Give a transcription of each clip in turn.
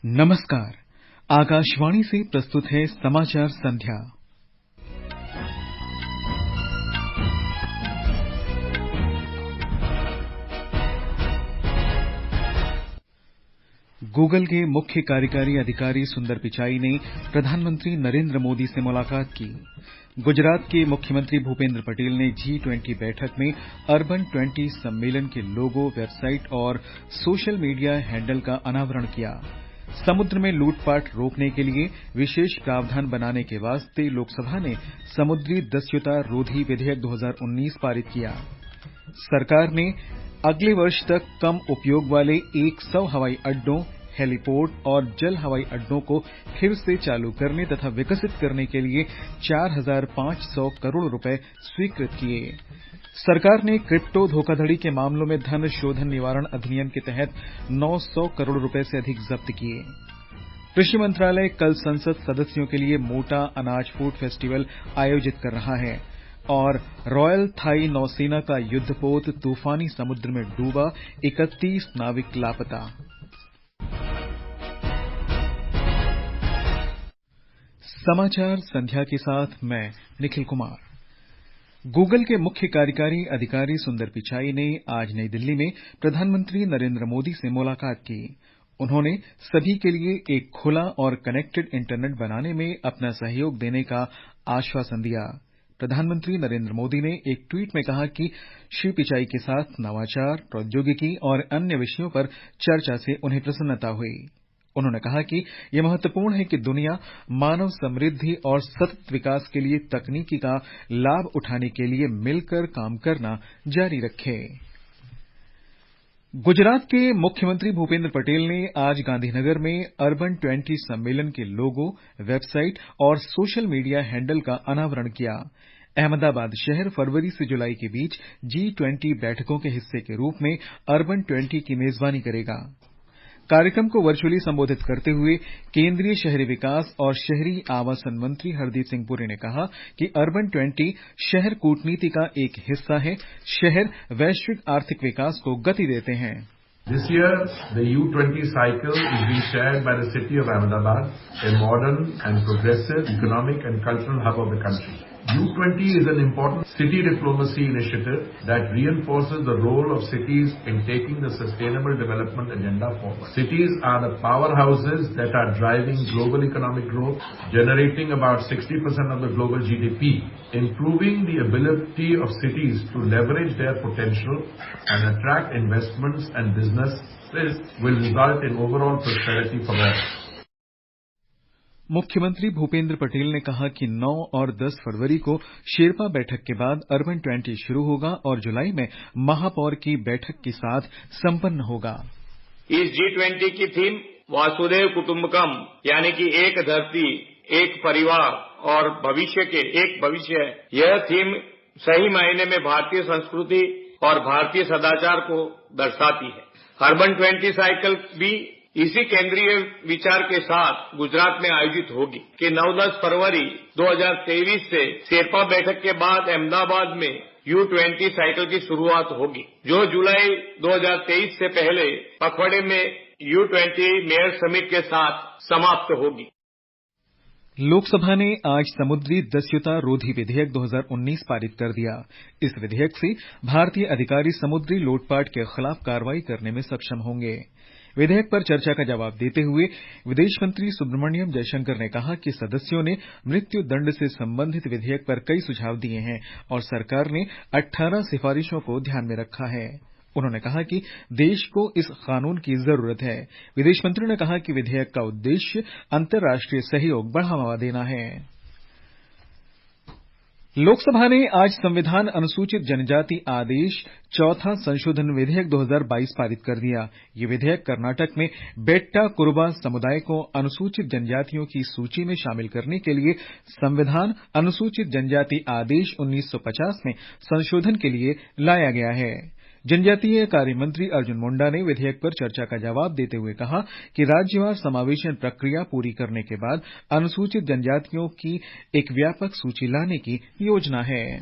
नमस्कार। आकाशवाणी से प्रस्तुत है समाचार संध्या। गूगल के मुख्य कार्यकारी अधिकारी सुंदर पिचाई ने प्रधानमंत्री नरेंद्र मोदी से मुलाकात की। गुजरात के मुख्यमंत्री भूपेंद्र पटेल ने G20 बैठक में अर्बन 20 सम्मेलन के लोगो, वेबसाइट और सोशल मीडिया हैंडल का अनावरण किया। समुद्र में लूटपाट रोकने के लिए विशेष प्रावधान बनाने के वास्ते लोकसभा ने समुद्री दस्युता रोधी विधेयक 2019 पारित किया। सरकार ने अगले वर्ष तक कम उपयोग वाले 100 हवाई अड्डों, हेलीपोर्ट और जल हवाई अड्डों को फिर से चालू करने तथा विकसित करने के लिए 4,500 करोड़ रुपए स्वीकृत किए। सरकार ने क्रिप्टो धोखाधड़ी के मामलों में धन शोधन निवारण अधिनियम के तहत 900 करोड़ रुपए से अधिक जब्त किए। कृषि मंत्रालय कल संसद सदस्यों के लिए मोटा अनाज फूड फेस्टिवल आयोजित कर रहा है और रॉयल थाई नौसेना का युद्धपोत तूफानी समुद्र में डूबा, 31 नाविक लापता। समाचार संध्या के साथ मैं निखिल कुमार। गूगल के मुख्य कार्यकारी अधिकारी सुंदर पिचाई ने आज नई दिल्ली में प्रधानमंत्री नरेंद्र मोदी से मुलाकात की। उन्होंने सभी के लिए एक खुला और कनेक्टेड इंटरनेट बनाने में अपना सहयोग देने का आश्वासन दिया। प्रधानमंत्री नरेंद्र मोदी ने एक ट्वीट में कहा कि श्री पिचाई के साथ नवाचार, प्रौद्योगिकी और अन्य विषयों पर चर्चा से उन्हें प्रसन्नता हुई। उन्होंने कहा कि यह महत्वपूर्ण है कि दुनिया मानव समृद्धि और सतत विकास के लिए तकनीकी का लाभ उठाने के लिए मिलकर काम करना जारी रखे। गुजरात के मुख्यमंत्री भूपेंद्र पटेल ने आज गांधीनगर में अर्बन 20 सम्मेलन के लोगो, वेबसाइट और सोशल मीडिया हैंडल का अनावरण किया। अहमदाबाद शहर फरवरी से जुलाई के बीच G20 बैठकों के हिस्से के रूप में अर्बन 20 की मेजबानी करेगा। कार्यक्रम को वर्चुअली संबोधित करते हुए केंद्रीय शहरी विकास और शहरी आवासन मंत्री हरदीप सिंह पुरी ने कहा कि अर्बन 20 शहर कूटनीति का एक हिस्सा है। शहर वैश्विक आर्थिक विकास को गति देते हैं। This year, the U20 cycle is being chaired by the city of Ahmedabad, a modern and progressive economic and cultural hub of the country. U20 is an important city diplomacy initiative that reinforces the role of cities in taking the sustainable development agenda forward. Cities are the powerhouses that are driving global economic growth, generating about 60% of the global GDP. Improving the ability of cities to leverage their potential and attract investments and businesses will result in overall prosperity for all. मुख्यमंत्री भूपेंद्र पटेल ने कहा कि 9 और 10 फरवरी को शेरपा बैठक के बाद urban 20 शुरू होगा और जुलाई में महापौर की बैठक के साथ संपन्न होगा। इस G20 की थीम वासुदेव कुटुंबकम यानी कि एक धरती, एक परिवार और भविष्य के एक भविष्य है। यह थीम सही मायने में भारतीय संस्कृति और भारतीय सदाचार को दर्शाती है। अर्बन 20 साइकिल भी इसी केंद्रीय विचार के साथ गुजरात में आयोजित होगी कि 9-10 फरवरी 2023 से शेरपा बैठक के बाद अहमदाबाद में U20 साइकिल की शुरुआत होगी, जो जुलाई 2023 से पहले पखवाड़े में U20 मेयर समिट के साथ समाप्त होगी। लोकसभा ने आज समुद्री दस्युता रोधी विधेयक 2019 पारित कर दिया। इस विधेयक से भारतीय अधिकारी समुद्री लूटपाट के खिलाफ कार्रवाई करने में सक्षम होंगे। विधेयक पर चर्चा का जवाब देते हुए विदेश मंत्री सुब्रमण्यम जयशंकर ने कहा कि सदस्यों ने मृत्यु दंड से संबंधित विधेयक पर कई सुझाव दिए हैं और सरकार ने 18 सिफारिशों को ध्यान में रखा है। उन्होंने कहा कि देश को इस कानून की जरूरत है। विदेश मंत्री ने कहा कि विधेयक का उद्देश्य अंतर्राष्ट्रीय सहयोग बढ़ावा देना है। लोकसभा ने आज संविधान अनुसूचित जनजाति आदेश चौथा संशोधन विधेयक 2022 पारित कर दिया। ये विधेयक कर्नाटक में बेट्टा कुरुबा समुदाय को अनुसूचित जनजातियों की सूची में शामिल करने के लिए संविधान अनुसूचित जनजाति आदेश 1950 में संशोधन के लिए लाया गया है। जनजातीय कार्य मंत्री अर्जुन मुंडा ने विधेयक पर चर्चा का जवाब देते हुए कहा कि राज्यवार समावेशन प्रक्रिया पूरी करने के बाद अनुसूचित जनजातियों की एक व्यापक सूची लाने की योजना है।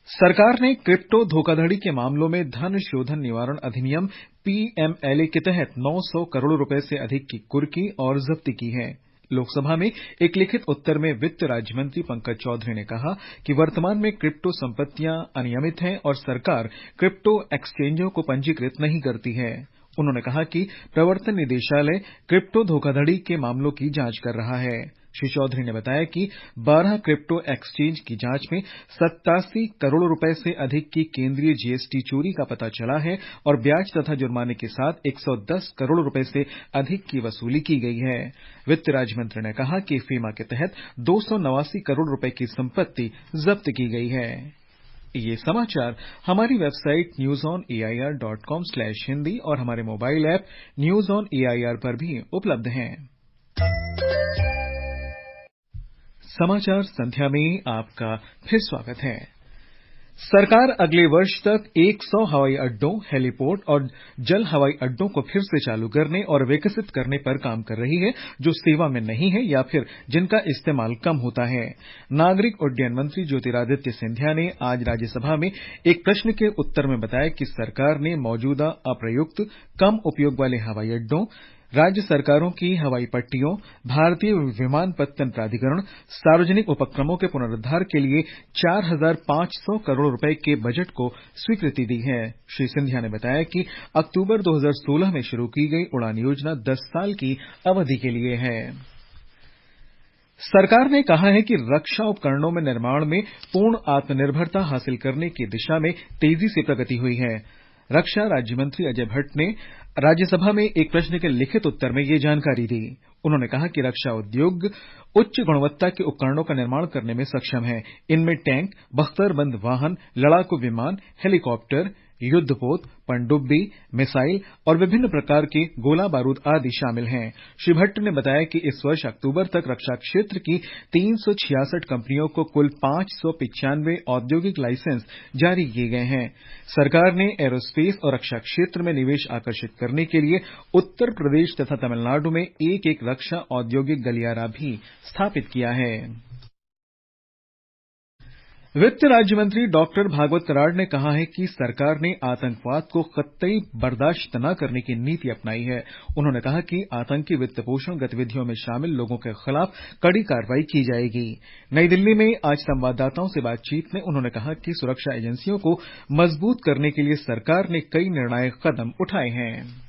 सरकार ने क्रिप्टो धोखाधड़ी के मामलों में धन शोधन निवारण अधिनियम पीएमएलए के तहत 900 करोड़ रुपए से अधिक की कुर्की और जब्ती की है। लोकसभा में एक लिखित उत्तर में वित्त राज्य मंत्री पंकज चौधरी ने कहा कि वर्तमान में क्रिप्टो संपत्तियां अनियमित हैं और सरकार क्रिप्टो एक्सचेंजों को पंजीकृत नहीं करती है। उन्होंने कहा कि प्रवर्तन निदेशालय क्रिप्टो धोखाधड़ी के मामलों की जांच कर रहा है। श्री चौधरी ने बताया कि 12 क्रिप्टो एक्सचेंज की जांच में 87 करोड़ रुपए से अधिक की केंद्रीय जीएसटी चोरी का पता चला है और ब्याज तथा जुर्माने के साथ 110 करोड़ रुपए से अधिक की वसूली की गई है। वित्त राज्य मंत्री ने कहा कि फीमा के तहत 289 करोड़ रुपए की संपत्ति जब्त की गई है। ये समाचार हमारी वेबसाइट newsonair.com/hindi और हमारे mobile app news on AIR पर भी उपलब्ध हैं। समाचार संध्या में आपका फिर स्वागत है। सरकार अगले वर्ष तक 100 हवाई अड्डों, हेलीपोर्ट और जल हवाई अड्डों को फिर से चालू करने और विकसित करने पर काम कर रही है, जो सेवा में नहीं है या फिर जिनका इस्तेमाल कम होता है। नागरिक उड्डयन मंत्री ज्योतिरादित्य सिंधिया ने आज राज्यसभा में एक प्रश्न के उत्तर में बताया कि सरकार ने मौजूदा अप्रयुक्त, कम उपयोग वाले हवाई अड्डों, राज्य सरकारों की हवाई पट्टियों, भारतीय विमानपत्तन प्राधिकरण, सार्वजनिक उपक्रमों के पुनरुद्धार के लिए 4,500 करोड़ रुपए के बजट को स्वीकृति दी है। श्री सिंधिया ने बताया कि अक्टूबर 2016 में शुरू की गई उड़ान योजना 10 साल की अवधि के लिए है। सरकार ने कहा है कि रक्षा उपकरणों में निर्माण में पूर्ण आत्मनिर्भरता हासिल करने की दिशा में तेजी से प्रगति हुई है। रक्षा राज्य मंत्री अजय भट्ट ने राज्यसभा में एक प्रश्न के लिखित उत्तर में ये जानकारी दी। उन्होंने कहा कि रक्षा उद्योग उच्च गुणवत्ता के उपकरणों का निर्माण करने में सक्षम है। इनमें टैंक, बख्तरबंद वाहन, लड़ाकू विमान, हेलीकॉप्टर, युद्धपोत, पनडुब्बी, मिसाइल और विभिन्न प्रकार के गोला बारूद आदि शामिल हैं। श्री भट्ट ने बताया कि इस वर्ष अक्टूबर तक रक्षा क्षेत्र की 366 कंपनियों को कुल 595 औद्योगिक लाइसेंस जारी किए गए हैं। सरकार ने एरोस्पेस और रक्षा क्षेत्र में निवेश आकर्षित करने के लिए उत्तर प्रदेश तथा तमिलनाडु में एक रक्षा औद्योगिक गलियारा भी स्थापित किया है। वित्त राज्य मंत्री डॉक्टर भागवत कराड़ ने कहा है कि सरकार ने आतंकवाद को कतई बर्दाश्त न करने की नीति अपनाई है। उन्होंने कहा कि आतंकी वित्त पोषण गतिविधियों में शामिल लोगों के खिलाफ कड़ी कार्रवाई की जाएगी। नई दिल्ली में आज संवाददाताओं से बातचीत में उन्होंने कहा कि सुरक्षा एजेंसियों को मजबूत करने के लिए सरकार ने कई निर्णायक कदम उठाए हैं।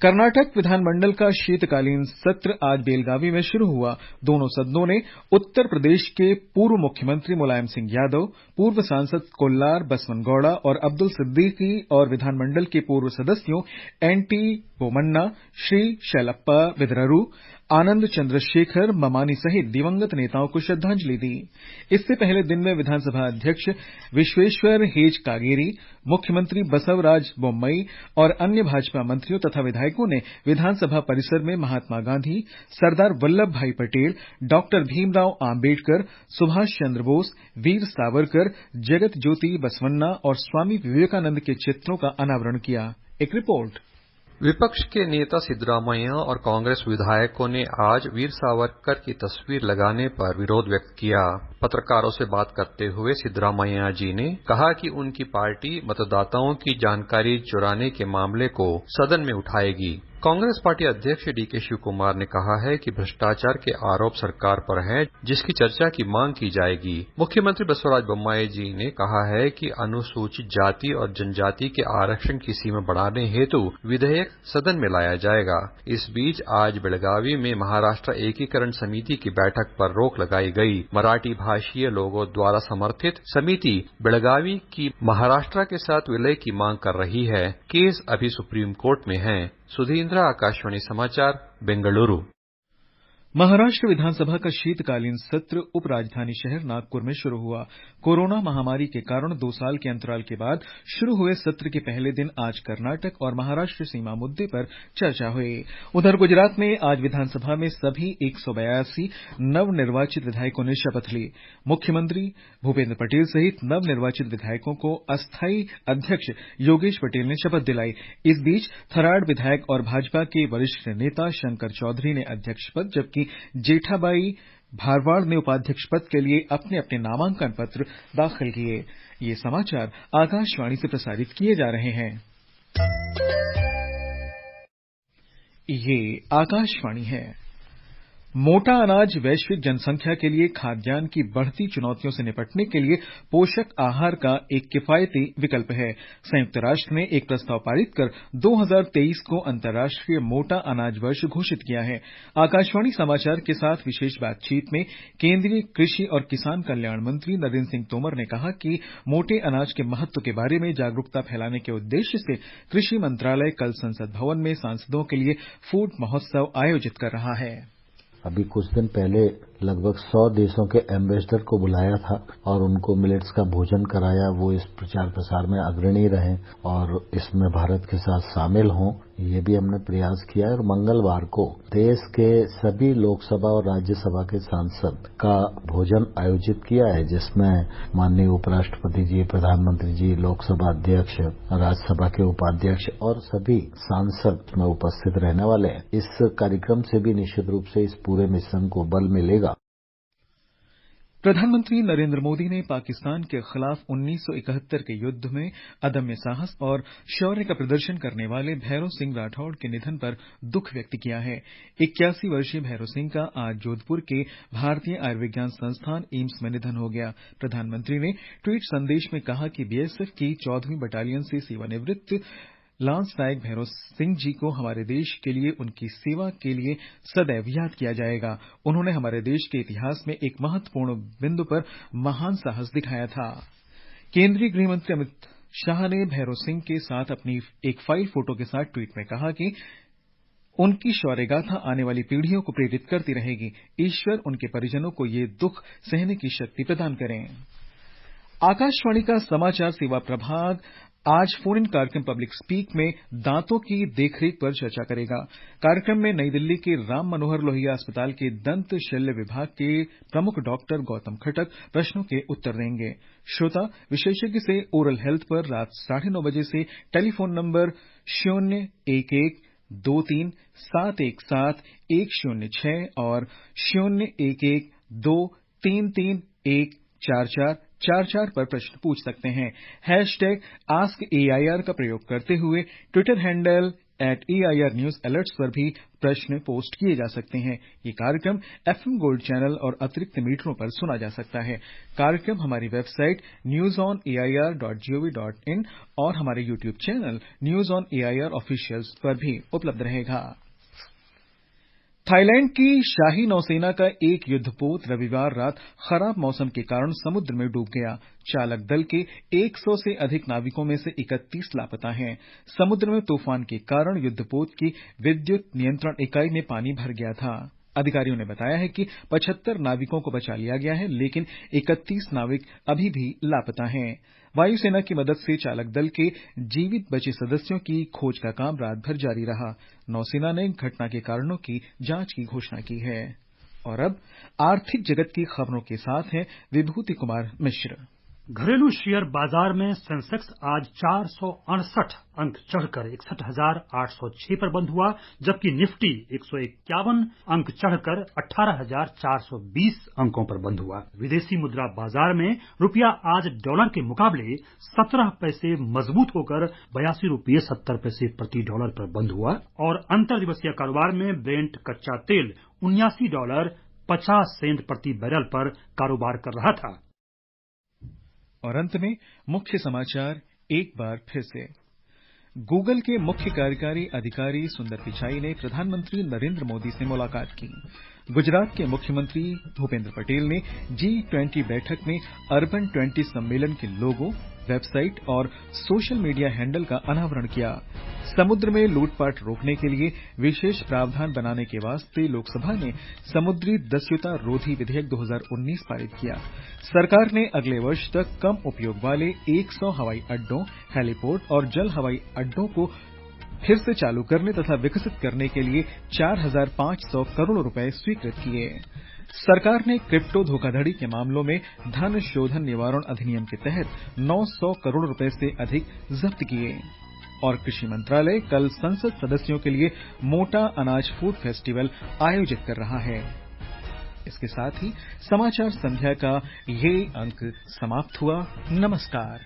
कर्नाटक विधानमंडल का शीतकालीन सत्र आज बेलगावी में शुरू हुआ। दोनों सदनों ने उत्तर प्रदेश के पूर्व मुख्यमंत्री मुलायम सिंह यादव, पूर्व सांसद कोल्लार बसवनगौड़ा और अब्दुल सिद्दीकी और विधानमंडल के पूर्व सदस्यों एनटी बोमन्ना, श्री शैलप्पा विद्ररू, आनंद चंद्रशेखर ममानी सहित दिवंगत नेताओं को श्रद्धांजलि दी। इससे पहले दिन में विधानसभा अध्यक्ष विश्वेश्वर हेज कागेरी, मुख्यमंत्री बसवराज बोम्मई और अन्य भाजपा मंत्रियों तथा विधायकों ने विधानसभा परिसर में महात्मा गांधी, सरदार वल्लभ भाई पटेल, डॉक्टर भीमराव आंबेडकर, सुभाष चंद्र बोस, वीर सावरकर, जगत ज्योति बसवन्ना और स्वामी विवेकानंद के चित्रों का अनावरण किया। एक रिपोर्ट। विपक्ष के नेता सिद्धरामैया और कांग्रेस विधायकों ने आज वीर सावरकर की तस्वीर लगाने पर विरोध व्यक्त किया। पत्रकारों से बात करते हुए सिद्धरामैया जी ने कहा कि उनकी पार्टी मतदाताओं की जानकारी चुराने के मामले को सदन में उठाएगी। कांग्रेस पार्टी अध्यक्ष डीके शिव कुमार ने कहा है कि भ्रष्टाचार के आरोप सरकार पर हैं, जिसकी चर्चा की मांग की जाएगी। मुख्यमंत्री बसवराज बोम्मई जी ने कहा है कि अनुसूचित जाति और जनजाति के आरक्षण की सीमा बढ़ाने हेतु विधेयक सदन में लाया जाएगा। इस बीच आज बेलगावी में महाराष्ट्र एकीकरण समिति की बैठक पर रोक लगाई गई। मराठी भाषीय लोगों द्वारा समर्थित समिति बेलगावी की महाराष्ट्र के साथ विलय की मांग कर रही है। केस अभी सुप्रीम कोर्ट में है। सुधींद्र, आकाशवाणी समाचार, बेंगलुरु। महाराष्ट्र विधानसभा का शीतकालीन सत्र उपराजधानी शहर नागपुर में शुरू हुआ। कोरोना महामारी के कारण 2 साल के अंतराल के बाद शुरू हुए सत्र के पहले दिन आज कर्नाटक और महाराष्ट्र सीमा मुद्दे पर चर्चा हुई। उधर गुजरात में आज विधानसभा में सभी 182 नवनिर्वाचित विधायकों ने शपथ ली। मुख्यमंत्री भूपेंद्र पटेल सहित नवनिर्वाचित विधायकों को अस्थायी अध्यक्ष योगेश पटेल ने शपथ दिलाई। इस बीच थराड़ विधायक और भाजपा के वरिष्ठ नेता शंकर चौधरी ने अध्यक्ष पद, जबकि जेठाबाई भारवाड़ ने उपाध्यक्ष पद के लिए अपने अपने नामांकन पत्र दाखिल किए। ये समाचार आकाशवाणी से प्रसारित किए जा रहे हैं। ये आकाशवाणी है। मोटा अनाज वैश्विक जनसंख्या के लिए खाद्यान्न की बढ़ती चुनौतियों से निपटने के लिए पोषक आहार का एक किफायती विकल्प है। संयुक्त राष्ट्र ने एक प्रस्ताव पारित कर 2023 को अंतर्राष्ट्रीय मोटा अनाज वर्ष घोषित किया है। आकाशवाणी समाचार के साथ विशेष बातचीत में केंद्रीय कृषि और किसान कल्याण मंत्री नरेंद्र सिंह तोमर ने कहा कि मोटे अनाज के महत्व के बारे में जागरूकता फैलाने के उद्देश्य से कृषि मंत्रालय कल संसद भवन में सांसदों के लिए फूड महोत्सव आयोजित कर रहा है। अभी कुछ दिन पहले लगभग 100 देशों के एम्बेसडर को बुलाया था और उनको मिलेट्स का भोजन कराया। वो इस प्रचार प्रसार में अग्रणी रहें और इसमें भारत के साथ शामिल हों, ये भी हमने प्रयास किया है। और मंगलवार को देश के सभी लोकसभा और राज्यसभा के सांसद का भोजन आयोजित किया है, जिसमें माननीय उपराष्ट्रपति जी, प्रधानमंत्री जी, लोकसभा अध्यक्ष, राज्यसभा के उपाध्यक्ष और सभी सांसद में उपस्थित रहने वाले हैं। इस कार्यक्रम से भी निश्चित रूप से इस पूरे मिशन को बल मिलेगा। प्रधानमंत्री नरेंद्र मोदी ने पाकिस्तान के खिलाफ 1971 के युद्ध में अदम्य साहस और शौर्य का प्रदर्शन करने वाले भैरों सिंह राठौड़ के निधन पर दुख व्यक्त किया है। 81 वर्षीय भैरों सिंह का आज जोधपुर के भारतीय आयुर्विज्ञान संस्थान एम्स में निधन हो गया। प्रधानमंत्री ने ट्वीट संदेश में कहा कि बीएसएफ की 14वीं बटालियन से सेवानिवृत्त लांस नायक भैरव सिंह जी को हमारे देश के लिए उनकी सेवा के लिए सदैव याद किया जाएगा। उन्होंने हमारे देश के इतिहास में एक महत्वपूर्ण बिंदु पर महान साहस दिखाया था। केंद्रीय गृह मंत्री अमित शाह ने भैरव सिंह के साथ अपनी एक फाइल फोटो के साथ ट्वीट में कहा कि उनकी शौर्य गाथा आने वाली पीढ़ियों को प्रेरित करती रहेगी। ईश्वर उनके परिजनों को ये दुख सहने की शक्ति प्रदान करें। आकाशवाणी का समाचार सेवा प्रभाग आज फोन इन कार्यक्रम पब्लिक स्पीक में दांतों की देखरेख पर चर्चा करेगा। कार्यक्रम में नई दिल्ली के राम मनोहर लोहिया अस्पताल के दंत शल्य विभाग के प्रमुख डॉक्टर गौतम खटक प्रश्नों के उत्तर देंगे। श्रोता विशेषज्ञ से ओरल हेल्थ पर रात 9:30 बजे से टेलीफोन नंबर 011-23-717-106 और 011-233-14444 पर प्रश्न पूछ सकते हैं। #AskAIR का प्रयोग करते हुए Twitter handle @AIR News Alerts पर भी प्रश्न पोस्ट किए जा सकते हैं। ये कार्यक्रम FM गोल्ड चैनल और अतिरिक्त मीटरों पर सुना जा सकता है। कार्यक्रम हमारी वेबसाइट newsonair.gov.in और हमारे YouTube channel news on AIR officials पर भी उपलब्ध रहेगा। थाईलैंड की शाही नौसेना का एक युद्धपोत रविवार रात खराब मौसम के कारण समुद्र में डूब गया। चालक दल के 100 से अधिक नाविकों में से 31 लापता हैं। समुद्र में तूफान के कारण युद्धपोत की विद्युत नियंत्रण इकाई में पानी भर गया था। अधिकारियों ने बताया है कि 75 नाविकों को बचा लिया गया है, लेकिन 31 नाविक अभी भी लापता हैं। वायुसेना की मदद से चालक दल के जीवित बचे सदस्यों की खोज का काम रात भर जारी रहा। नौसेना ने घटना के कारणों की जांच की घोषणा की है। और अब आर्थिक जगत की खबरों के साथ हैं विभूति कुमार मिश्र। घरेलू शेयर बाजार में सेंसेक्स आज 468 अंक चढ़कर 61,806 पर बंद हुआ, जबकि निफ्टी 151 अंक चढ़कर 18,420 अंकों पर बंद हुआ। विदेशी मुद्रा बाजार में रुपया आज डॉलर के मुकाबले 17 पैसे मजबूत होकर 82 रुपये 70 पैसे प्रति डॉलर पर बंद हुआ और अंतर्दिवसीय कारोबार में ब्रेंट कच्चा तेल $79.50 प्रति बैरल पर कारोबार कर रहा था। और अंत में मुख्य समाचार एक बार फिर से। गूगल के मुख्य कार्यकारी अधिकारी सुंदर पिचाई ने प्रधानमंत्री नरेंद्र मोदी से मुलाकात की। गुजरात के मुख्यमंत्री भूपेंद्र पटेल ने G20 बैठक में अर्बन 20 सम्मेलन के लोगो, वेबसाइट और सोशल मीडिया हैंडल का अनावरण किया। समुद्र में लूटपाट रोकने के लिए विशेष प्रावधान बनाने के वास्ते लोकसभा ने समुद्री दस्युता रोधी विधेयक 2019 पारित किया। सरकार ने अगले वर्ष तक कम उपयोग वाले 100 हवाई अड्डों, हेलीपोर्ट और जल हवाई अड्डों को फिर से चालू करने तथा विकसित करने के लिए 4,500 करोड़ रुपए स्वीकृत किए। सरकार ने क्रिप्टो धोखाधड़ी के मामलों में धन शोधन निवारण अधिनियम के तहत 900 करोड़ रुपए से अधिक जब्त किए। और कृषि मंत्रालय कल संसद सदस्यों के लिए मोटा अनाज फूड फेस्टिवल आयोजित कर रहा है। इसके साथ ही समाचार संध्या का ये अंक समाप्त हुआ। नमस्कार।